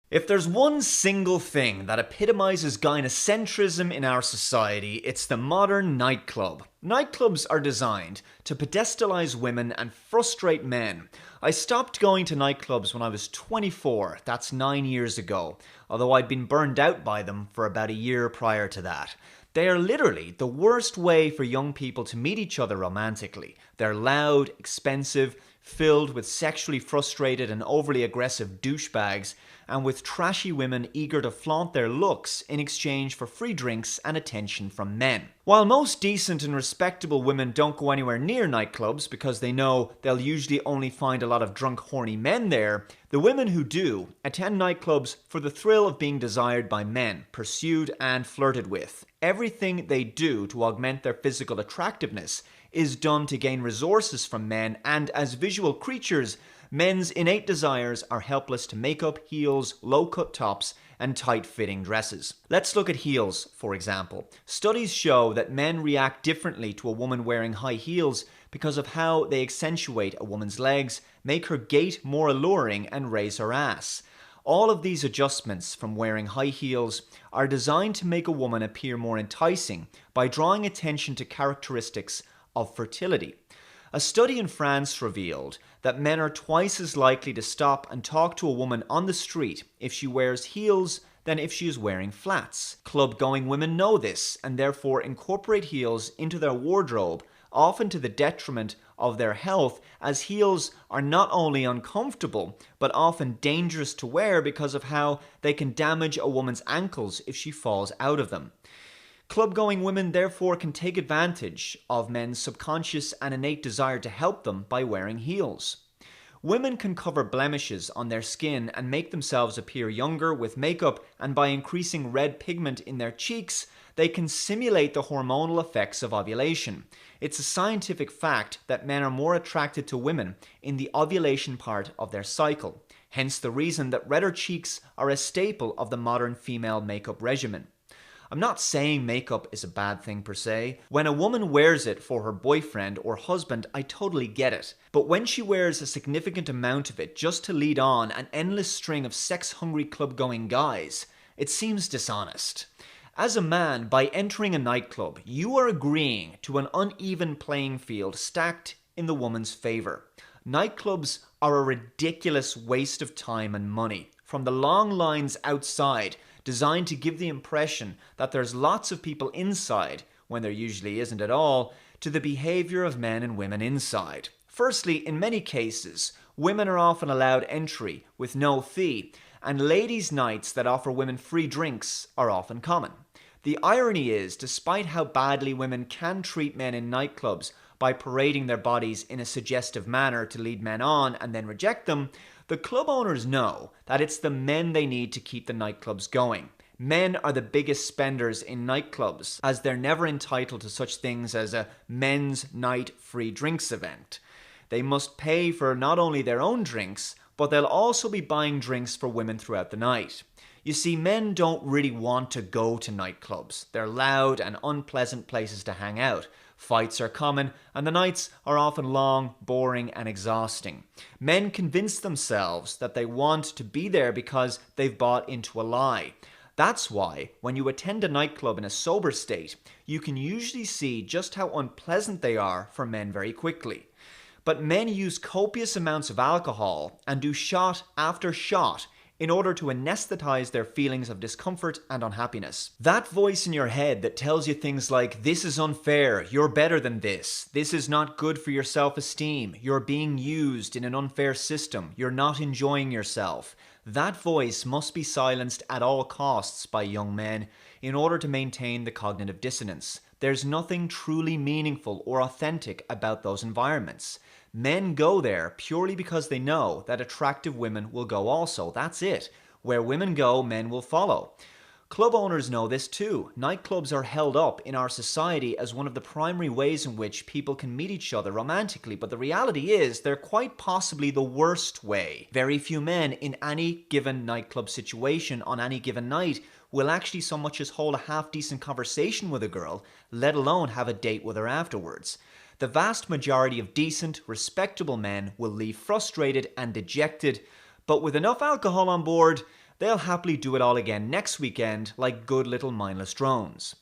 If there's one single thing that epitomizes gynocentrism in our society, it's the modern nightclub. Nightclubs are designed to pedestalize women and frustrate men. I stopped going to nightclubs when I was 24, that's 9 years ago, although I'd been burned out by them for about a year prior to that. They are literally the worst way for young people to meet each other romantically. They're loud, expensive, filled with sexually frustrated and overly aggressive douchebags, and with trashy women eager to flaunt their looks in exchange for free drinks and attention from men. While most decent and respectable women don't go anywhere near nightclubs because they know they'll usually only find a lot of drunk, horny men there, the women who do attend nightclubs for the thrill of being desired by men, pursued and flirted with. Everything they do to augment their physical attractiveness is done to gain resources from men, and as visual creatures, men's innate desires are helpless to makeup, heels, low-cut tops, and tight-fitting dresses. Let's look at heels, for example. Studies show that men react differently to a woman wearing high heels because of how they accentuate a woman's legs, make her gait more alluring, and raise her ass. All of these adjustments from wearing high heels are designed to make a woman appear more enticing by drawing attention to characteristics of fertility. A study in France revealed that men are twice as likely to stop and talk to a woman on the street if she wears heels than if she is wearing flats. Club-going women know this and therefore incorporate heels into their wardrobe, often to the detriment of their health, as heels are not only uncomfortable but often dangerous to wear because of how they can damage a woman's ankles if she falls out of them. Club-going women therefore can take advantage of men's subconscious and innate desire to help them by wearing heels. Women can cover blemishes on their skin and make themselves appear younger with makeup, and by increasing red pigment in their cheeks, they can simulate the hormonal effects of ovulation. It's a scientific fact that men are more attracted to women in the ovulation part of their cycle, hence the reason that redder cheeks are a staple of the modern female makeup regimen. I'm not saying makeup is a bad thing per se. When a woman wears it for her boyfriend or husband, I totally get it. But when she wears a significant amount of it just to lead on an endless string of sex-hungry club-going guys, it seems dishonest. As a man, by entering a nightclub, you are agreeing to an uneven playing field stacked in the woman's favor. Nightclubs are a ridiculous waste of time and money. From the long lines outside, designed to give the impression that there's lots of people inside, when there usually isn't at all, to the behavior of men and women inside. Firstly, in many cases, women are often allowed entry with no fee, and ladies' nights that offer women free drinks are often common. The irony is, despite how badly women can treat men in nightclubs by parading their bodies in a suggestive manner to lead men on and then reject them, the club owners know that it's the men they need to keep the nightclubs going. Men are the biggest spenders in nightclubs, as they're never entitled to such things as a men's night free drinks event. They must pay for not only their own drinks, but they'll also be buying drinks for women throughout the night. You see, men don't really want to go to nightclubs. They're loud and unpleasant places to hang out. Fights are common, and the nights are often long, boring, and exhausting. Men convince themselves that they want to be there because they've bought into a lie. That's why, when you attend a nightclub in a sober state, you can usually see just how unpleasant they are for men very quickly. But men use copious amounts of alcohol and do shot after shot in order to anesthetize their feelings of discomfort and unhappiness. That voice in your head that tells you things like, "This is unfair, you're better than this is not good for your self-esteem, you're being used in an unfair system, you're not enjoying yourself," that voice must be silenced at all costs by young men in order to maintain the cognitive dissonance. There's nothing truly meaningful or authentic about those environments. Men go there purely because they know that attractive women will go also. That's it. Where women go, men will follow. Club owners know this too. Nightclubs are held up in our society as one of the primary ways in which people can meet each other romantically, but the reality is they're quite possibly the worst way. Very few men in any given nightclub situation on any given night will actually so much as hold a half-decent conversation with a girl, let alone have a date with her afterwards. The vast majority of decent, respectable men will leave frustrated and dejected, but with enough alcohol on board, they'll happily do it all again next weekend like good little mindless drones.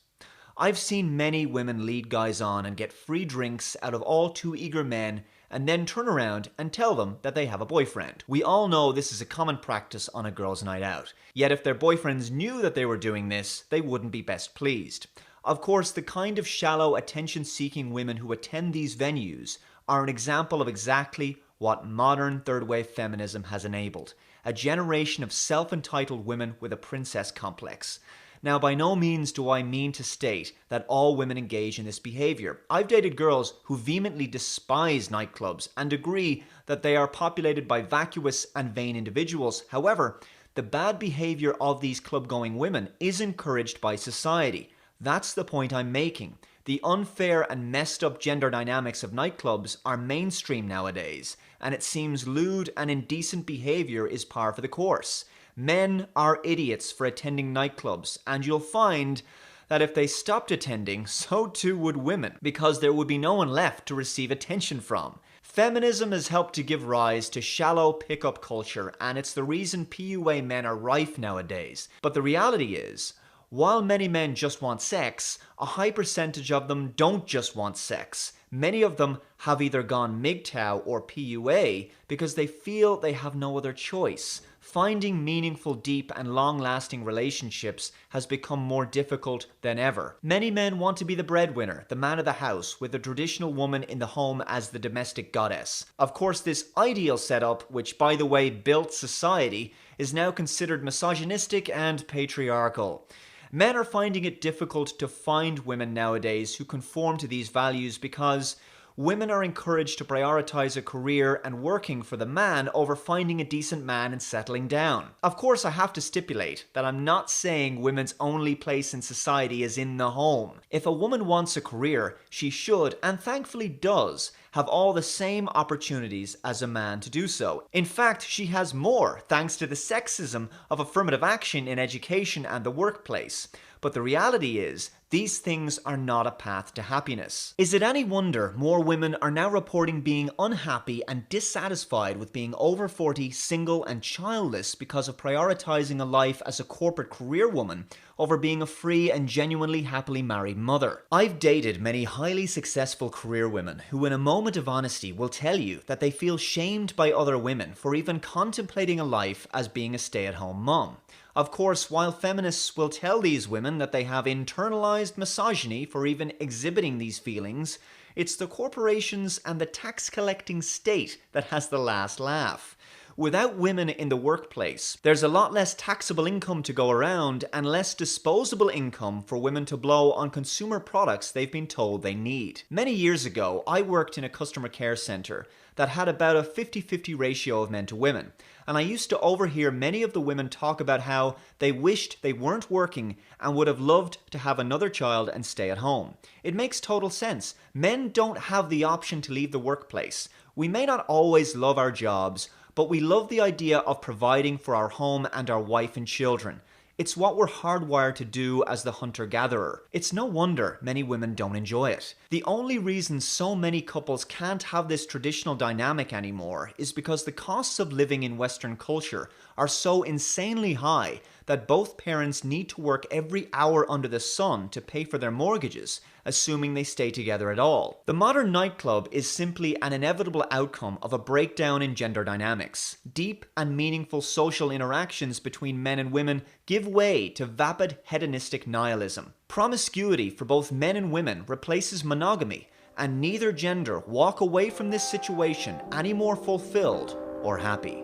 I've seen many women lead guys on and get free drinks out of all too eager men and then turn around and tell them that they have a boyfriend. We all know this is a common practice on a girl's night out. Yet if their boyfriends knew that they were doing this, they wouldn't be best pleased. Of course, the kind of shallow, attention-seeking women who attend these venues are an example of exactly what modern third-wave feminism has enabled. A generation of self-entitled women with a princess complex. Now, by no means do I mean to state that all women engage in this behavior. I've dated girls who vehemently despise nightclubs and agree that they are populated by vacuous and vain individuals. However, the bad behavior of these club-going women is encouraged by society. That's the point I'm making. The unfair and messed up gender dynamics of nightclubs are mainstream nowadays, and it seems lewd and indecent behavior is par for the course. Men are idiots for attending nightclubs, and you'll find that if they stopped attending, so too would women, because there would be no one left to receive attention from. Feminism has helped to give rise to shallow pickup culture, and it's the reason PUA men are rife nowadays. But the reality is, while many men just want sex, a high percentage of them don't just want sex. Many of them have either gone MGTOW or PUA because they feel they have no other choice. Finding meaningful, deep, and long-lasting relationships has become more difficult than ever. Many men want to be the breadwinner, the man of the house, with the traditional woman in the home as the domestic goddess. Of course, this ideal setup, which by the way built society, is now considered misogynistic and patriarchal. Men are finding it difficult to find women nowadays who conform to these values because women are encouraged to prioritize a career and working for the man over finding a decent man and settling down. Of course, I have to stipulate that I'm not saying women's only place in society is in the home. If a woman wants a career, she should, and thankfully does, have all the same opportunities as a man to do so. In fact, she has more, thanks to the sexism of affirmative action in education and the workplace. But the reality is, these things are not a path to happiness. Is it any wonder more women are now reporting being unhappy and dissatisfied with being over 40, single and childless because of prioritizing a life as a corporate career woman over being a free and genuinely happily married mother? I've dated many highly successful career women who in a moment of honesty will tell you that they feel shamed by other women for even contemplating a life as being a stay-at-home mom. Of course, while feminists will tell these women that they have internalized misogyny for even exhibiting these feelings, it's the corporations and the tax-collecting state that has the last laugh. Without women in the workplace, there's a lot less taxable income to go around and less disposable income for women to blow on consumer products they've been told they need. Many years ago, I worked in a customer care center that had about a 50-50 ratio of men to women, and I used to overhear many of the women talk about how they wished they weren't working and would have loved to have another child and stay at home. It makes total sense. Men don't have the option to leave the workplace. We may not always love our jobs, but we love the idea of providing for our home and our wife and children. It's what we're hardwired to do as the hunter-gatherer. It's no wonder many women don't enjoy it. The only reason so many couples can't have this traditional dynamic anymore is because the costs of living in Western culture are so insanely high that both parents need to work every hour under the sun to pay for their mortgages, assuming they stay together at all. The modern nightclub is simply an inevitable outcome of a breakdown in gender dynamics. Deep and meaningful social interactions between men and women give way to vapid hedonistic nihilism. Promiscuity for both men and women replaces monogamy, and neither gender walk away from this situation any more fulfilled or happy.